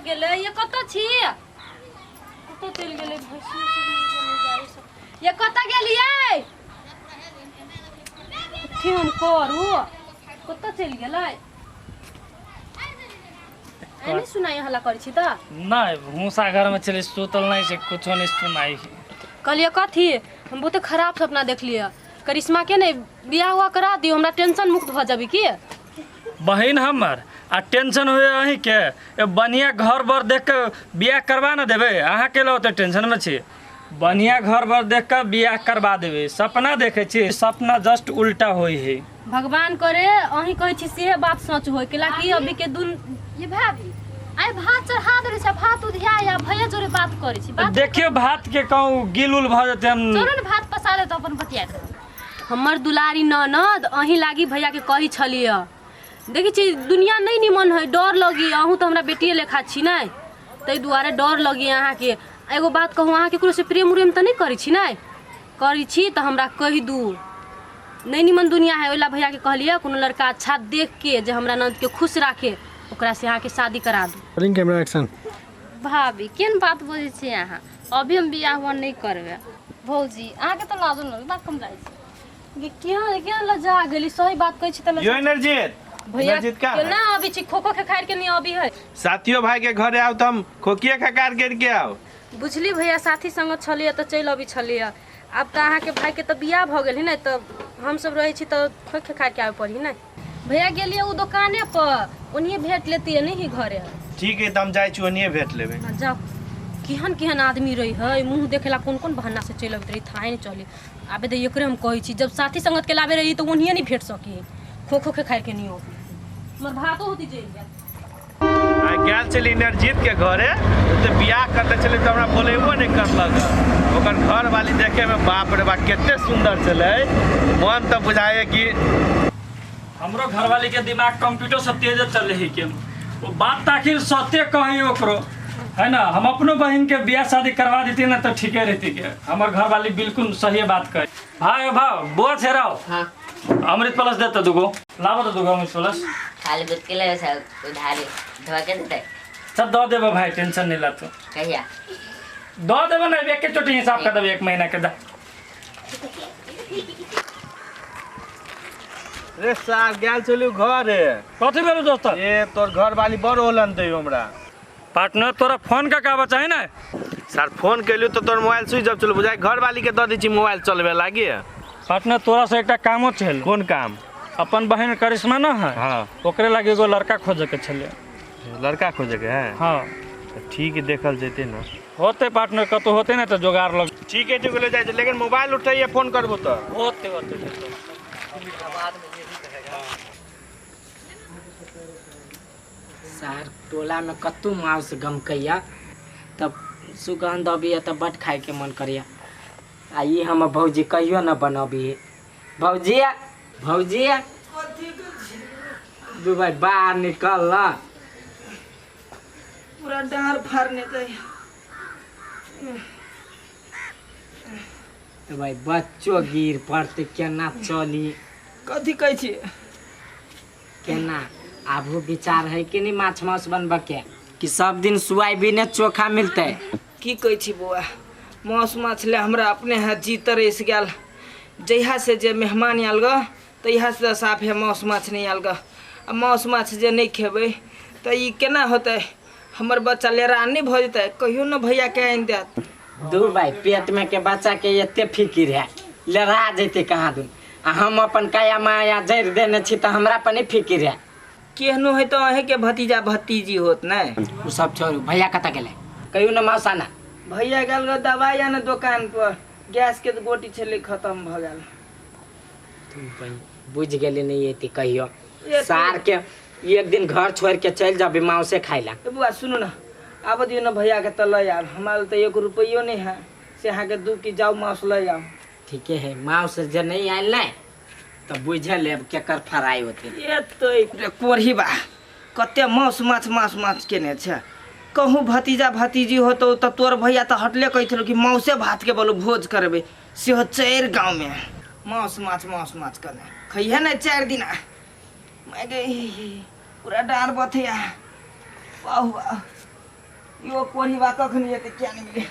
गेले ये कत छी कत चल गेले भैंसी सब ये कत गेलिए की हम करू कत चल गेले एने सुनाई हल्ला करै छी त नहीं भूसा घर में चले सुतल नहीं से कुछ नहीं सुनाई कहलिए कथी हम बहुत खराब सपना देख लिया करिश्मा के नहीं बियाह हुआ करा दियो हमरा टेंशन मुक्त भ जाबी की बहन हमर आ टेंशन हुए अही के बढ़िया घर बर देख के बियाह करवा न देबे अहाँ के लो तो टेंशन में छी बढ़िया घर बर देख के बियाह करवा देबे सपना देखे छी सपना जस्ट उल्टा होई है भगवान करे अही कहै छी से बात सच होय केला कि अभी के दुन ये भाभी आइ भात चढ़ा दे छै भात उधिया या भैया जोरे बात करै छी बात देखियो भात के कहूं गिलुल भ जते हम चोरन भात पसा ले त अपन बतिया हमर दुलारी ननद अही लागी भैया के कहि छलिए देखी छी दुनिया नहीं निमन है डर लगी अहू तो हमरा बेटिए लेखा छी नै तै दुआरे डर लगी अहाँ के एगो बात कहूं अहाँ के से प्रेम उरेम त नहीं करै छी नै करै छी त हमरा कहि दू नहीं निमन दुनिया है ओला भैया के कहलिए कोनो लड़का अच्छा देख के जे हमरा ननद के खुश राखे ओकरा से अहाँ के शादी करा दू रोलिंग कैमरा एक्शन भाभी केन बात बोझे छी अहाँ अभी हम बियाह हुआ नहीं करबे भौजी अहाँ के त लाजो न बात कम जाय छी क्या लजा गेली सही बात कहै छी त यो एनर्जीत भैया का ना अभी छी खोखो खखार के नहीं अभी है साथियों भाई के घरे आओ त हम खोकिए खकार के आओ बुझली भैया साथी संग छलिए त चल अभी छलिए अब त अहाँ के भाई के त बियाह भ गेल है न त हम सब रहे छी त खोखे खा के आवे पड़ी न भैया गेलिए उ दुकाने पर ओनिए भेट लेती है नहीं घरे ठीक है त हम जाय छी ओनिए भेट लेबे जाओ केहन केहन आदमी रही है मुंह देखेला कौन कौन बहाना से चल अबत रही थाए नहीं चली आबे त एकरे हम कहै छी जब साथी संगत के लावे रही त ओनिए नहीं भेट सकी खोखो के खाए के नहीं हो मर भातो होती जेल जा आ गेल चली एनर्जीत के घरे त बियाह करते चले त हमरा बोलेबो नहीं करलक ओकर घर वाली देखे में बाप रे बाप केते सुंदर चले मन त बुझाए कि हमरो घरवाली के दिमाग कंप्यूटर से तेज चल रही के वो बात आखिर सत्य कही ओकरो है ना हम अपनो बहन के बियाह शादी करवा देती ना तो ठीके रहती के हमर घरवाली बिल्कुल सही बात कहे भाई भाव बोल से रहो हां अमृत प्लस देता दुगो लाबो तो दुगो अमृत प्लस खाली बुत के ले सब उधारी धवा के देते सब दो देबो भाई टेंशन नहीं ला तू कहिया दो देबो ना एक के चोटी हिसाब कर देबो 1 महीना के दा रे साल गेल चलू घरे कथि भेलो दोस्त ए तोर घर वाली बड़ होलन दे हमरा पार्टनर तोरा फोन का बचा है ना सर फोन कैलू तो तोर मोबाइल स्विच ऑफ चल बुझाई घर वाली के द दी छी मोबाइल चलबे लागी पार्टनर तोरा से एकटा कामो छल कौन काम अपन बहन करिश्मा ना है हां ओकरे लागे एगो लड़का खोजे के छले लड़का खोजे के है हां ठीक है देखल जैते ना होते पार्टनर कतो होते ना तो जोगार लग ठीक है ले जाए लेकिन मोबाइल उठाइए फोन करबो तो होते सार टोला में कत्तू मांस गमकैया तब सुगंध अभी तब बट खाए के मन करिया आ ये हम भौजी कहियो न बनबी भौजी भौजी दू भाई बाहर निकल ना पूरा डार फाड़ने तो भाई बच्चों गिर पड़ते केना चली कथी कहै छी केना आबू विचार है कि नहीं माछ मांस बनबा के कि सब दिन सोयाबीन चोखा मिलते की कहै छी बौआ मांस माछ ले हमरा अपने हाथ जी तरस गेल जहिया से जे मेहमान आयल ग तहिया से साफ है मांस माछ नहीं आयल ग आ मांस माछ जे नहीं खेबै त ई केना होतै हमर बच्चा लेरा नहीं भ जेतै कहियो न भैया के आइन देत दू भाई पेट में के बच्चा के एते फिकिर है लेरा जैते कहाँ दून आ हम अपन काया माया जड़ देने छी त हमरा पर नहीं फिकिर है केहनो है तो अहे के भतीजा भतीजी होत नै उ सब छोड़ू भैया कता गेले कहियो न मौसाना भैया गेल ग दवाई आने दुकान पर गैस के गोटी छले खत्म भ गेल तुम बुझ गेले नहीं एती कहियो सार के एक दिन घर छोड़ के चल जाबे माँ से खाइला बुआ सुनो ना आब दियो ना भैया के त ल यार हमारे तो 1 रुपयो नहीं है से अहाँ के दू की जाओ मांस ल जाओ ठीक है माँ से जे नहीं आयल ना तो बुझे ले केकर फराई होते ये तो रे कोरही बा कते मांस माछ केने छ कहूँ भतीजा भतीजी होतो त तोर भैया त हटले कहथलो कि मौसे भात के बोलो भोज करबे से हो 4 गांव में मांस माछ करने खइहे ना 4 दिन मैं गई पूरा डार बथिया वाह वाह यो कोरी बा कखनी जेतै क्या नहीं मिले